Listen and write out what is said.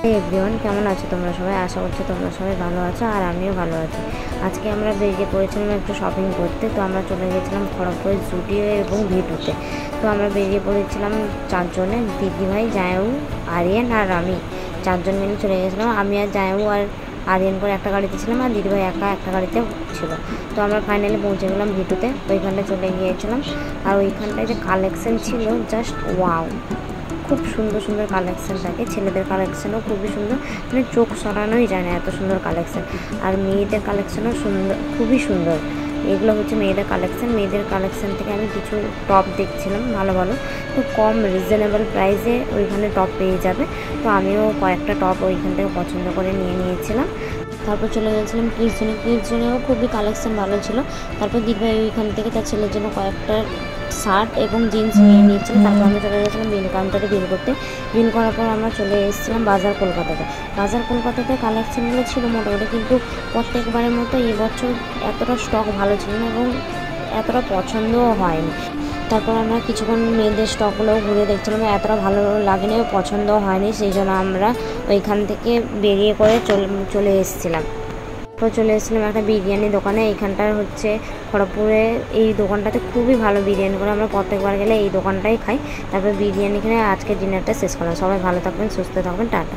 Everyone, কেমন আছো তোমরা সবাই? আশা করছি তোমরা সবাই ভালো আছো আর আমিও ভালো আছি। আজকে আমরা বেরিয়ে পড়েছিলাম একটু শপিং করতে। তো আমরা চলে গেছিলাম খড়গপুরের জুডিও এবং ভিটুতে। তো আমরা বেরিয়ে পড়েছিলাম চারজনে, দিদিভাই, জায়ু, আরিয়ান আর আমি। চারজন মিলে চলে গেছিলাম। আমি আর জায়ু আর আরিয়ান করে একটা গাড়িতে ছিলাম আর দিদিভাই একা একটা গাড়িতে ছিল। তো আমরা ফাইনালি পৌঁছে গেলাম ভিটুতে। ওইখানটায় চলে গিয়েছিলাম আর ওইখানটায় যে কালেকশন ছিল, জাস্ট ওয়াও! খুব সুন্দর সুন্দর কালেকশান থাকে। ছেলেদের কালেকশানও খুবই সুন্দর, মানে চোখ সরানোই যায় না, এত সুন্দর কালেকশান। আর মেয়েদের কালেকশানও সুন্দর, খুবই সুন্দর। এগুলো হচ্ছে মেয়েদের কালেকশান। মেয়েদের কালেকশান থেকে আমি কিছু টপ দেখছিলাম, ভালো ভালো, তো কম রিজনেবল প্রাইসে ওইখানে টপ পেয়ে যাবে। তো আমিও কয়েকটা টপ ওইখান থেকে পছন্দ করে নিয়েছিলাম। তারপর চলে গেছিলাম কিডস জোনেও খুবই কালেকশান ভালো ছিল। তারপর দিদিভাই ওইখান থেকে তার ছেলের জন্য কয়েকটা শার্ট এবং জিন্স নিয়ে নিয়েছিল। তারপর আমরা চলে গেছিলাম বিল কাউন্টারে বিল করতে। বিল করার পর আমরা চলে এসেছিলাম বাজার কলকাতাতে। বাজার কলকাতাতে কালেকশানগুলো ছিল মোটামুটি, কিন্তু প্রত্যেকবারের মতো এবছর এতটা স্টক ভালো ছিল না এবং এতটা পছন্দও হয়নি। তারপর আমরা কিছুক্ষণ মেয়েদের স্টকগুলোও ঘুরে দেখছিলাম, এতটা ভালো লাগেনি, পছন্দও হয়নি, সেই জন্য আমরা ওইখান থেকে বেরিয়ে করে চলে এসেছিলাম। তো চলে এসেছিলাম একটা বিরিয়ানি দোকানে। এইখানটার হচ্ছে খড়গপুরে এই দোকানটাতে খুবই ভালো বিরিয়ানি করে, আমরা প্রত্যেকবার গেলে এই দোকানটাই খাই। তারপর বিরিয়ানি কিনে আজকে ডিনারটা শেষ করলাম। সবাই ভালো থাকবেন, সুস্থ থাকবেন, টাটা।